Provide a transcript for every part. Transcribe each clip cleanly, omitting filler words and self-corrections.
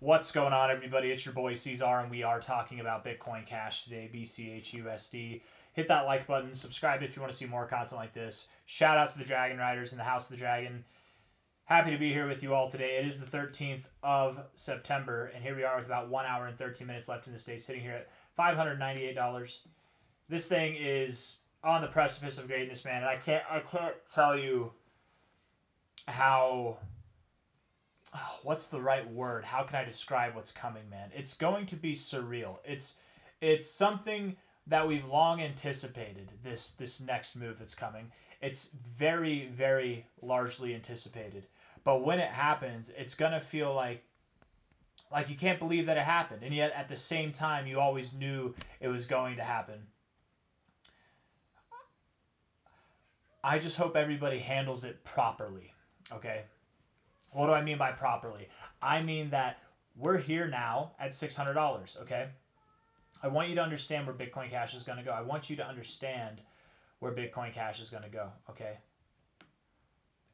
What's going on, everybody? It's your boy C-Zar, and we are talking about Bitcoin Cash today, BCH USD. Hit that like button, subscribe if you want to see more content like this. Shout out to the Dragon Riders in the House of the Dragon. Happy to be here with you all today. It is the 13th of September, and here we are with about 1 hour and 13 minutes left in this day, sitting here at $598. This thing is on the precipice of greatness, man, and I can't tell you how. Oh, what's the right word? How can I describe what's coming, man? It's going to be surreal. It's something that we've long anticipated. This next move that's coming. It's very largely anticipated. But when it happens, it's gonna feel like you can't believe that it happened, and yet at the same time, you always knew it was going to happen. I just hope everybody handles it properly. Okay. What do I mean by properly? I mean that we're here now at $600, okay? I want you to understand where Bitcoin Cash is going to go. I want you to understand where Bitcoin Cash is going to go, okay?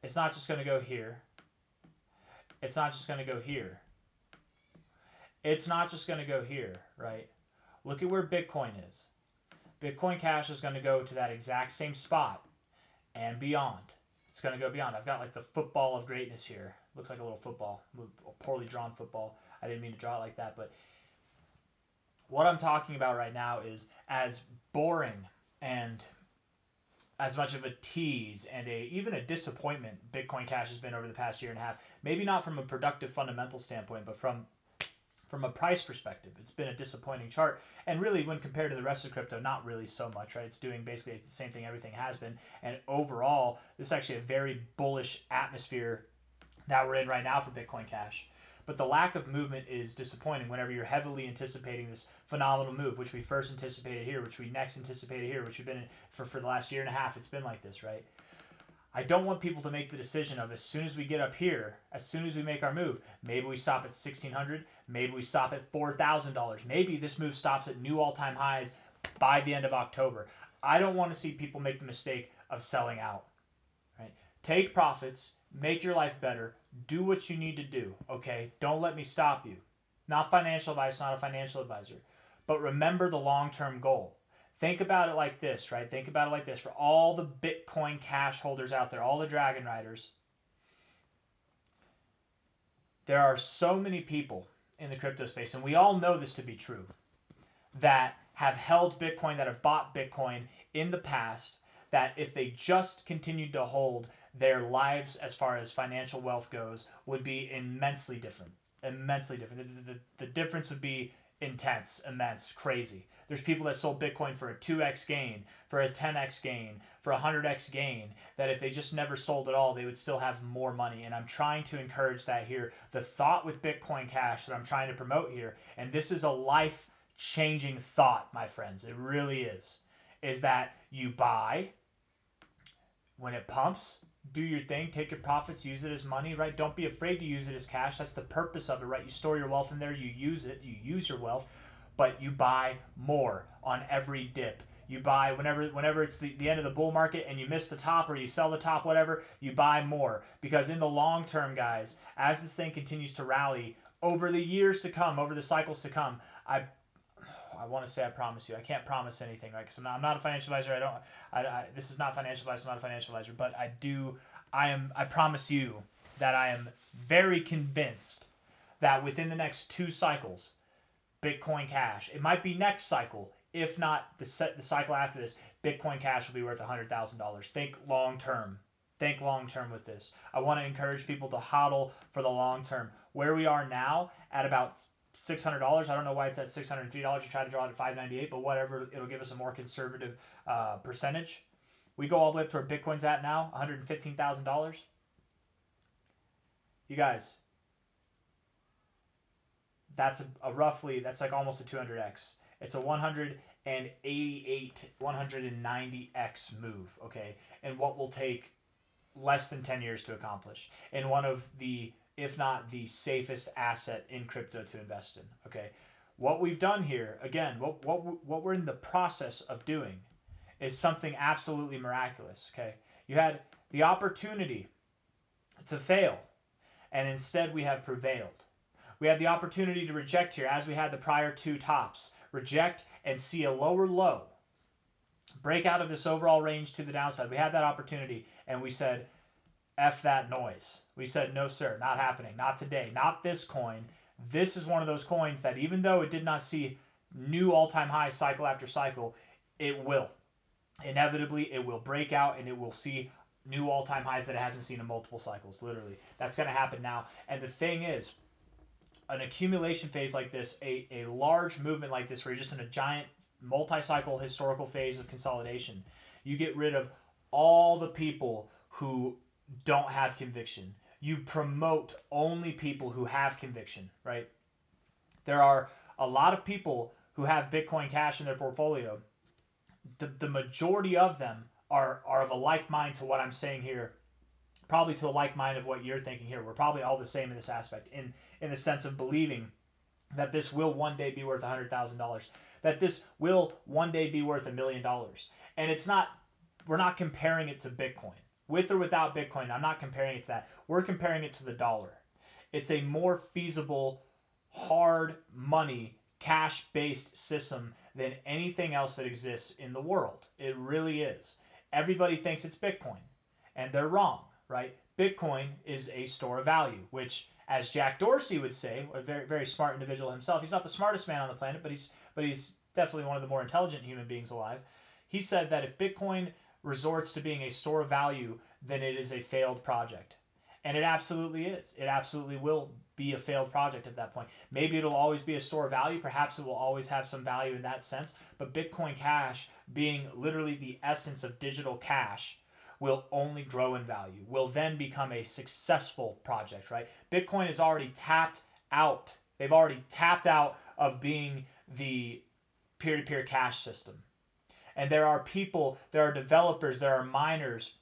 It's not just going to go here. It's not just going to go here. It's not just going to go here, right? Look at where Bitcoin is. Bitcoin Cash is going to go to that exact same spot and beyond. It's going to go beyond. I've got like the football of greatness here. Looks like a little football, a poorly drawn football. I didn't mean to draw it like that, but what I'm talking about right now is as boring and as much of a tease and even a disappointment Bitcoin Cash has been over the past year and a half. Maybe not from a productive fundamental standpoint, but from a price perspective, it's been a disappointing chart. And really, when compared to the rest of crypto, not really so much, right? It's doing basically the same thing everything has been. And overall, this is actually a very bullish atmosphere that we're in right now for Bitcoin Cash. But the lack of movement is disappointing whenever you're heavily anticipating this phenomenal move, which we first anticipated here, which we next anticipated here, which we've been in for the last year and a half. It's been like this, right? I don't want people to make the decision of as soon as we get up here, as soon as we make our move, maybe we stop at $1,600, maybe we stop at $4,000, maybe this move stops at new all-time highs by the end of October. I don't want to see people make the mistake of selling out. Right? Take profits, make your life better, do what you need to do, okay? Don't let me stop you. Not financial advice, not a financial advisor. But remember the long-term goal. Think about it like this, right? Think about it like this. For all the Bitcoin Cash holders out there, all the Dragon Riders, there are so many people in the crypto space, and we all know this to be true, that have held Bitcoin, that have bought Bitcoin in the past, that if they just continued to hold, their lives as far as financial wealth goes would be immensely different. Immensely different. The difference would be intense, immense, crazy. There's people that sold Bitcoin for a 2x gain, for a 10x gain, for a 100x gain, that if they just never sold at all, they would still have more money. And I'm trying to encourage that here. The thought with Bitcoin Cash that I'm trying to promote here, and this is a life-changing thought, my friends, it really is that you buy when it pumps, do your thing, take your profits, use it as money, right? Don't be afraid to use it as cash. That's the purpose of it, right? You store your wealth in there, you use it, you use your wealth, but you buy more on every dip. You buy whenever it's the end of the bull market and you miss the top or you sell the top, whatever, you buy more. Because in the long term, guys, as this thing continues to rally over the years to come, over the cycles to come, I want to say I promise you. I can't promise anything, right? Because I'm not a financial advisor. This is not financial advice. I'm not a financial advisor, but I promise you that I am very convinced that within the next 2 cycles, Bitcoin Cash, it might be next cycle, if not the cycle after this, Bitcoin Cash will be worth $100,000. Think long term. Think long term with this. I want to encourage people to hodl for the long term. Where we are now at about $600. I don't know why it's at $603. You try to draw it at $598, but whatever. It'll give us a more conservative percentage. We go all the way up to where Bitcoin's at now, $115,000. You guys, that's that's like almost a 200x. It's a 188, 190x move, okay? And what will take less than 10 years to accomplish. And one of the, if not the safest asset in crypto to invest in, okay? What we've done here, again, what we're in the process of doing is something absolutely miraculous, okay? You had the opportunity to fail, and instead we have prevailed. We have the opportunity to reject here as we had the prior two tops. Reject and see a lower low. Break out of this overall range to the downside. We had that opportunity and we said, F that noise. We said, no, sir, not happening. Not today. Not this coin. This is one of those coins that even though it did not see new all-time highs cycle after cycle, it will. Inevitably, it will break out and it will see new all-time highs that it hasn't seen in multiple cycles, literally. That's going to happen now. And the thing is, an accumulation phase like this, a large movement like this where you're just in a giant multi-cycle historical phase of consolidation, you get rid of all the people who don't have conviction. You promote only people who have conviction, right? There are a lot of people who have Bitcoin Cash in their portfolio. The majority of them are of a like mind to what I'm saying here, probably to a like mind of what you're thinking here. We're probably all the same in this aspect, in the sense of believing that this will one day be worth $100,000, that this will one day be worth $1 million. And it's not, we're not comparing it to Bitcoin. With or without Bitcoin, I'm not comparing it to that. We're comparing it to the dollar. It's a more feasible, hard money, cash-based system than anything else that exists in the world. It really is. Everybody thinks it's Bitcoin, and they're wrong, right? Bitcoin is a store of value, which, as Jack Dorsey would say, a very, very smart individual himself, he's not the smartest man on the planet, but he's definitely one of the more intelligent human beings alive. He said that if Bitcoin resorts to being a store of value, then it is a failed project. And it absolutely is. It absolutely will be a failed project at that point. Maybe it'll always be a store of value. Perhaps it will always have some value in that sense. But Bitcoin Cash, being literally the essence of digital cash, will only grow in value, will then become a successful project, right? Bitcoin is already tapped out. They've already tapped out of being the peer-to-peer cash system. And there are people, there are developers, there are miners,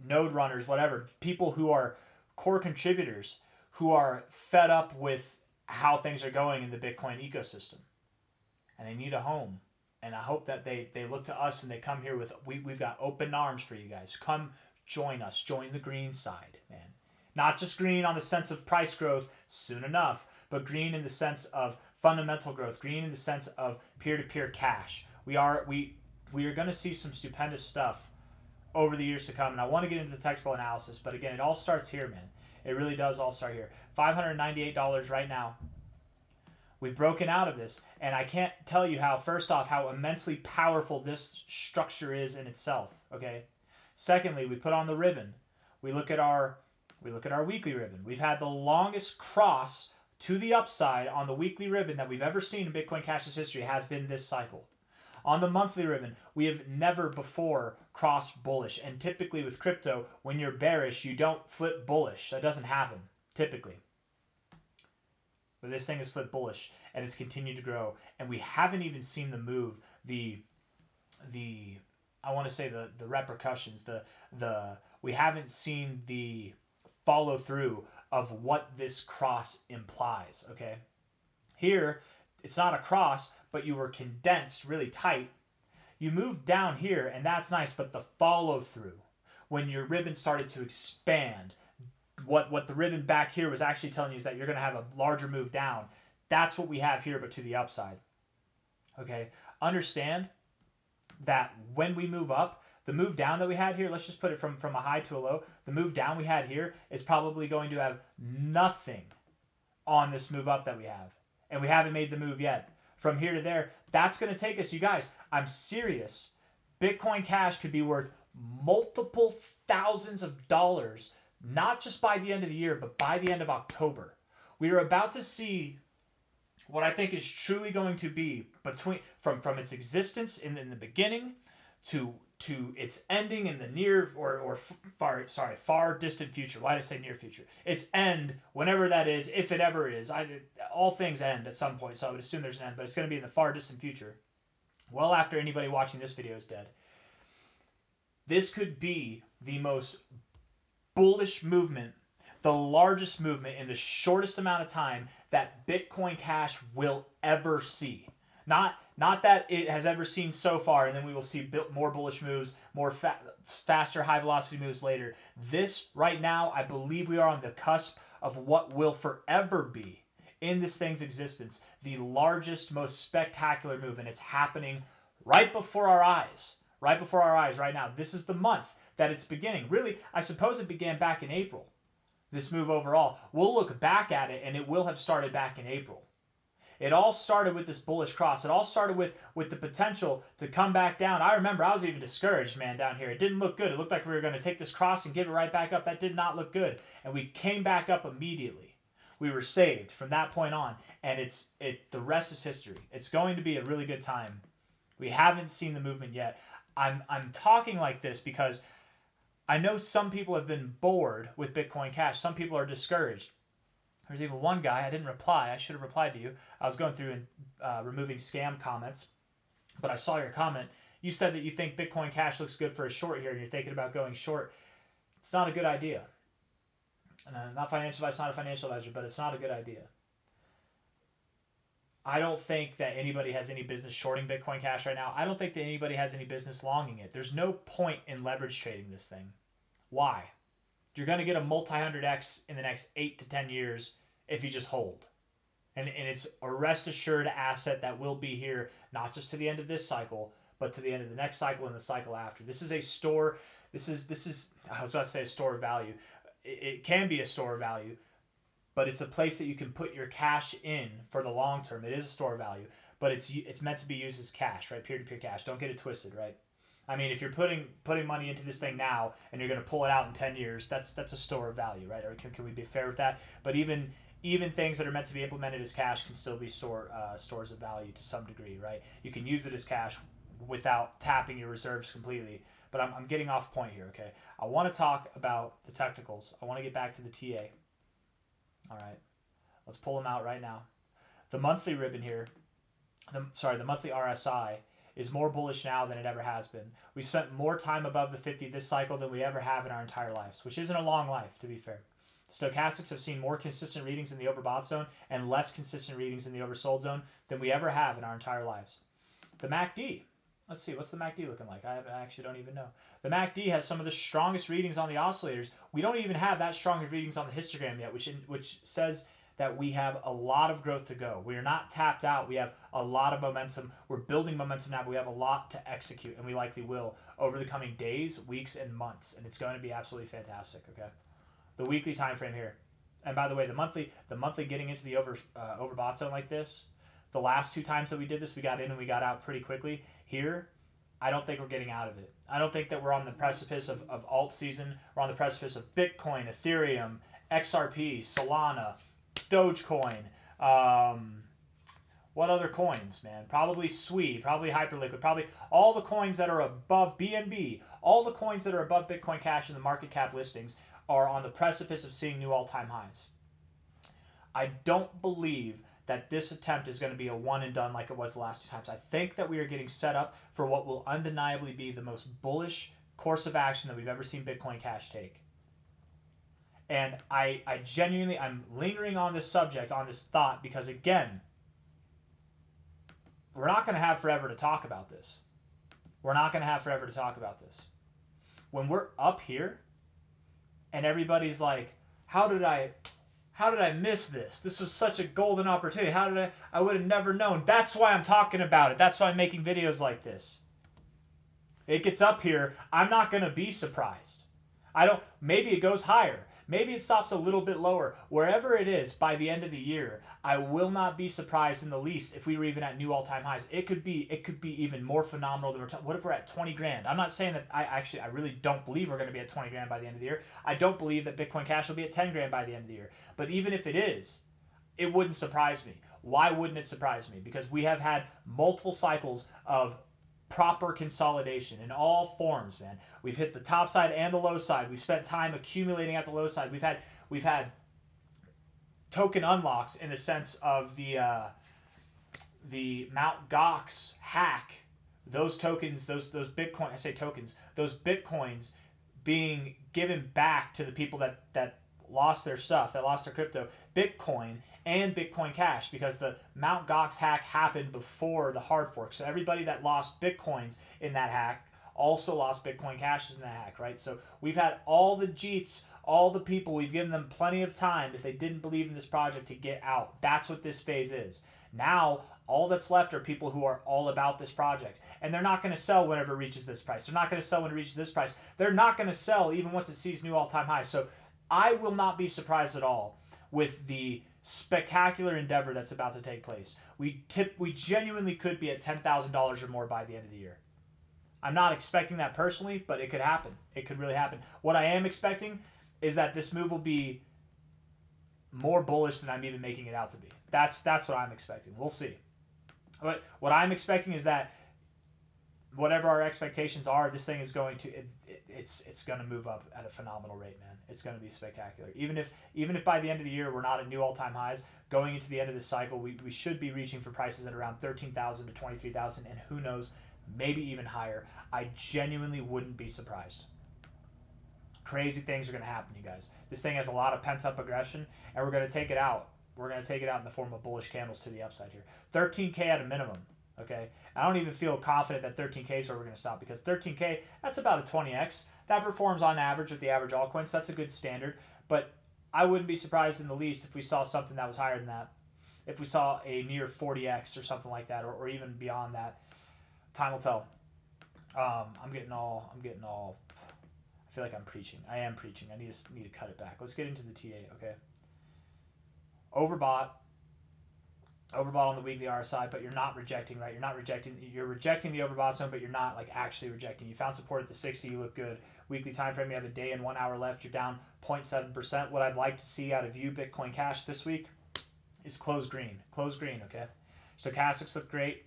node runners, whatever, people who are core contributors who are fed up with how things are going in the Bitcoin ecosystem. And they need a home. And I hope that they look to us and they come here with, we've got open arms for you guys. Come join us. Join the green side, man. Not just green on the sense of price growth soon enough, but green in the sense of fundamental growth, green in the sense of peer-to-peer cash. We are going to see some stupendous stuff over the years to come, and I want to get into the technical analysis, but again, it all starts here, man. It really does all start here. $598 right now. We've broken out of this, and I can't tell you how, first off, how immensely powerful this structure is in itself, okay? Secondly, we put on the ribbon. We look at our weekly ribbon. We've had the longest cross to the upside on the weekly ribbon that we've ever seen in Bitcoin Cash's history has been this cycle. On the monthly ribbon, we have never before crossed bullish. And typically with crypto, when you're bearish, you don't flip bullish. That doesn't happen, typically. But this thing is flipped bullish, and it's continued to grow. And we haven't even seen the move, I want to say the repercussions, we haven't seen the follow through of what this cross implies, okay? Here, it's not a cross, but you were condensed really tight. You moved down here, and that's nice, but the follow through, when your ribbon started to expand, what the ribbon back here was actually telling you is that you're going to have a larger move down. That's what we have here, but to the upside. Okay? Understand that when we move up, the move down that we had here, let's just put it from a high to a low, the move down we had here is probably going to have nothing on this move up that we have. And we haven't made the move yet. From here to there, that's going to take us, you guys, I'm serious. Bitcoin Cash could be worth multiple thousands of dollars, not just by the end of the year, but by the end of October. We are about to see what I think is truly going to be from its existence in the beginning to its ending in the near or far distant future. Why did I say near future? Its end, whenever that is, if it ever is. All things end at some point, so I would assume there's an end, but it's going to be in the far distant future, well after anybody watching this video is dead. This could be the most bullish movement, the largest movement in the shortest amount of time that Bitcoin Cash will ever see. Not that it has ever seen so far, and then we will see more bullish moves, more faster, high-velocity moves later. This, right now, I believe we are on the cusp of what will forever be in this thing's existence. The largest, most spectacular move, and it's happening right before our eyes. Right before our eyes right now. This is the month that it's beginning. Really, I suppose it began back in April, this move overall. We'll look back at it, and it will have started back in April. It all started with this bullish cross. It all started with the potential to come back down. I remember I was even discouraged, man, down here. It didn't look good. It looked like we were going to take this cross and give it right back up. That did not look good. And we came back up immediately. We were saved from that point on. And the rest is history. It's going to be a really good time. We haven't seen the movement yet. I'm talking like this because I know some people have been bored with Bitcoin Cash. Some people are discouraged. There's even one guy, I didn't reply. I should have replied to you. I was going through and removing scam comments, but I saw your comment. You said that you think Bitcoin Cash looks good for a short here and you're thinking about going short. It's not a good idea. And not financial advice, not a financial advisor, but it's not a good idea. I don't think that anybody has any business shorting Bitcoin Cash right now. I don't think that anybody has any business longing it. There's no point in leverage trading this thing. Why? You're going to get a multi-100x in the next 8 to 10 years if you just hold. And it's a rest assured asset that will be here, not just to the end of this cycle, but to the end of the next cycle and the cycle after. This is a store. This is I was about to say a store of value. It can be a store of value, but it's a place that you can put your cash in for the long term. It is a store of value, but it's meant to be used as cash, right? Peer-to-peer cash. Don't get it twisted, right? I mean, if you're putting money into this thing now and you're going to pull it out in 10 years, that's a store of value, right? Or can we be fair with that? But even things that are meant to be implemented as cash can still be stores of value to some degree, right? You can use it as cash without tapping your reserves completely. But I'm getting off point here, okay? I want to talk about the technicals. I want to get back to the TA. All right. Let's pull them out right now. The monthly ribbon here, the monthly RSI, is more bullish now than it ever has been. We spent more time above the 50 this cycle than we ever have in our entire lives, which isn't a long life, to be fair. Stochastics have seen more consistent readings in the overbought zone and less consistent readings in the oversold zone than we ever have in our entire lives. The MACD, let's see, what's the MACD looking like? I actually don't even know. The MACD has some of the strongest readings on the oscillators. We don't even have that strong of readings on the histogram yet, which says that we have a lot of growth to go. We are not tapped out. We have a lot of momentum. We're building momentum now, but we have a lot to execute, and we likely will over the coming days, weeks, and months. And it's going to be absolutely fantastic, okay? The weekly time frame here. And by the way, the monthly getting into the overbought zone like this, the last 2 times that we did this, we got in and we got out pretty quickly. Here, I don't think we're getting out of it. I don't think that we're on the precipice of alt season. We're on the precipice of Bitcoin, Ethereum, XRP, Solana, Dogecoin, what other coins, man? Probably SWI, probably Hyperliquid, probably all the coins that are above BNB, all the coins that are above Bitcoin Cash in the market cap listings are on the precipice of seeing new all-time highs. I don't believe that this attempt is going to be a one and done like it was the last 2 times. I think that we are getting set up for what will undeniably be the most bullish course of action that we've ever seen Bitcoin Cash take. And I genuinely, I'm lingering on this subject, on this thought, because again, we're not going to have forever to talk about this. We're not going to have forever to talk about this. When we're up here and everybody's like, how did I miss this? This was such a golden opportunity. I would have never known. That's why I'm talking about it. That's why I'm making videos like this. It gets up here, I'm not going to be surprised. Maybe it goes higher. Maybe it stops a little bit lower. Wherever it is by the end of the year, I will not be surprised in the least if we were even at new all-time highs. It could be even more phenomenal than what if we're at 20 grand? I'm not saying that I really don't believe we're going to be at 20 grand by the end of the year. I don't believe that Bitcoin Cash will be at 10 grand by the end of the year. But even if it is, it wouldn't surprise me. Why wouldn't it surprise me? Because we have had multiple cycles of proper consolidation in all forms, man. We've hit the top side and the low side. We've spent time accumulating at the low side. We've had token unlocks in the sense of the Mt. Gox hack. Those tokens, those Bitcoin, I say tokens, those Bitcoins being given back to the people that lost their stuff, that lost their crypto, Bitcoin and Bitcoin Cash, because the Mt. Gox hack happened before the hard fork. So everybody that lost Bitcoins in that hack also lost Bitcoin Cashes in the hack, right? So we've had all the Jeets, all the people, we've given them plenty of time if they didn't believe in this project to get out. That's what this phase is. Now, all that's left are people who are all about this project. And they're not going to sell whenever it reaches this price. They're not going to sell when it reaches this price. They're not going to sell even once it sees new all-time highs. So I will not be surprised at all with the spectacular endeavor that's about to take place. We genuinely could be at $10,000 or more by the end of the year. I'm not expecting that personally, but it could happen. It could really happen. What I am expecting is that this move will be more bullish than I'm even making it out to be. That's what I'm expecting. We'll see. But what I'm expecting is that whatever our expectations are, this thing is going to it's going to move up at a phenomenal rate, man. It's going to be spectacular. Even if by the end of the year we're not at new all-time highs, going into the end of this cycle, we should be reaching for prices at around 13,000 to 23,000, and who knows, maybe even higher. I genuinely wouldn't be surprised. Crazy things are going to happen, you guys. This thing has a lot of pent-up aggression, and we're going to take it out. We're going to take it out in the form of bullish candles to the upside here. 13K at a minimum, okay? I don't even feel confident that 13K is where we're going to stop, because 13K, that's about a 20x. That performs on average with the average altcoins. So that's a good standard, but I wouldn't be surprised in the least if we saw something that was higher than that. If we saw a near 40x or something like that, or even beyond that. Time will tell. I'm getting all I feel like I'm preaching. I am preaching. I need to cut it back. Let's get into the T8, okay? Overbought on the weekly RSI, but you're not rejecting, right? You're rejecting the overbought zone, but you're not like actually rejecting. You found support at the 60, you look good. Weekly time frame, you have a day and 1 hour left, you're down 0.7%. What I'd like to see out of you, Bitcoin Cash, this week is close green. Close green, okay? Stochastics look great.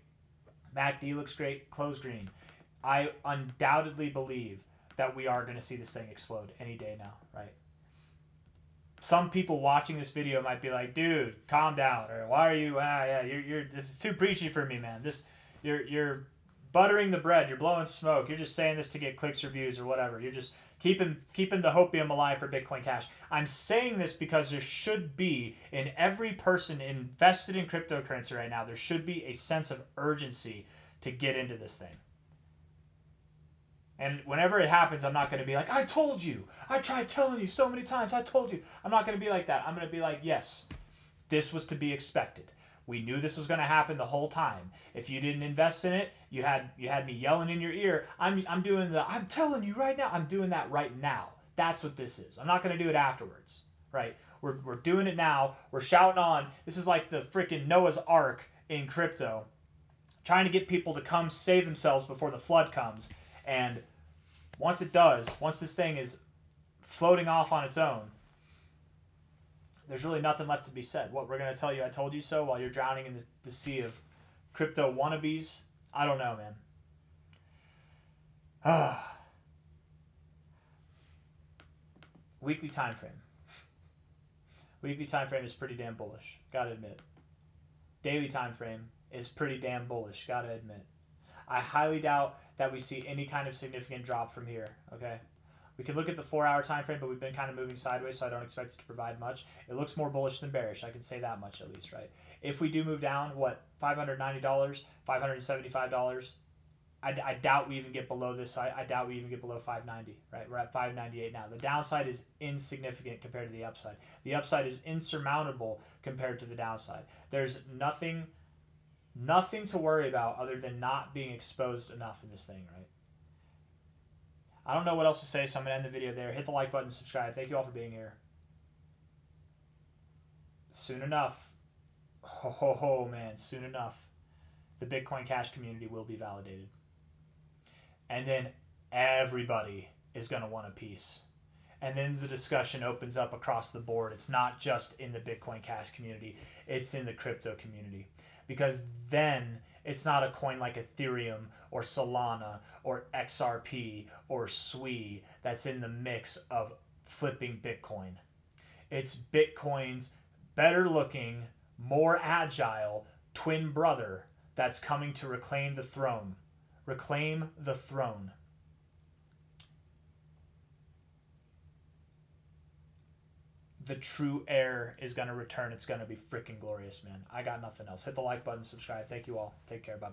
MACD looks great. Close green. I undoubtedly believe that we are going to see this thing explode any day now, right? Some people watching this video might be like, dude, calm down, or why are you, you're this is too preachy for me, man. You're buttering the bread, you're blowing smoke, you're just saying this to get clicks or views or whatever. You're just keeping the hopium alive for Bitcoin Cash. I'm saying this because there should be, in every person invested in cryptocurrency right now, there should be a sense of urgency to get into this thing. And whenever it happens, I'm not going to be like, I told you. I tried telling you so many times. I told you. I'm not going to be like that. I'm going to be like, yes, this was to be expected. We knew this was going to happen the whole time. If you didn't invest in it, you had me yelling in your ear. I'm telling you right now. I'm doing that right now. That's what this is. I'm not going to do it afterwards, right? We're doing it now. We're shouting on. This is like the freaking Noah's Ark in crypto, trying to get people to come save themselves before the flood comes. And once it does, once this thing is floating off on its own, there's really nothing left to be said. What we're going to tell you, I told you so, while you're drowning in the sea of crypto wannabes? I don't know, man. Weekly time frame. Weekly time frame is pretty damn bullish, gotta admit. Daily time frame is pretty damn bullish, gotta admit. I highly doubt that we see any kind of significant drop from here, okay? We can look at the 4-hour time frame, but we've been kind of moving sideways, so I don't expect it to provide much. It looks more bullish than bearish. I can say that much at least, right? If we do move down, what, $590, $575, I doubt we even get below this. I doubt we even get below 590, right? We're at 598 now. The downside is insignificant compared to the upside. The upside is insurmountable compared to the downside. There's nothing to worry about other than not being exposed enough in this thing, right? I don't know what else to say, so I'm going to end the video there. Hit the like button, subscribe. Thank you all for being here. Soon enough, man, soon enough, the Bitcoin Cash community will be validated. And then everybody is going to want a piece. And then the discussion opens up across the board. It's not just in the Bitcoin Cash community. It's in the crypto community. Because then it's not a coin like Ethereum or Solana or XRP or SWI that's in the mix of flipping Bitcoin. It's Bitcoin's better looking, more agile twin brother that's coming to reclaim the throne. Reclaim the throne. The true heir is going to return. It's going to be freaking glorious, man. I got nothing else. Hit the like button, subscribe. Thank you all. Take care. Bye.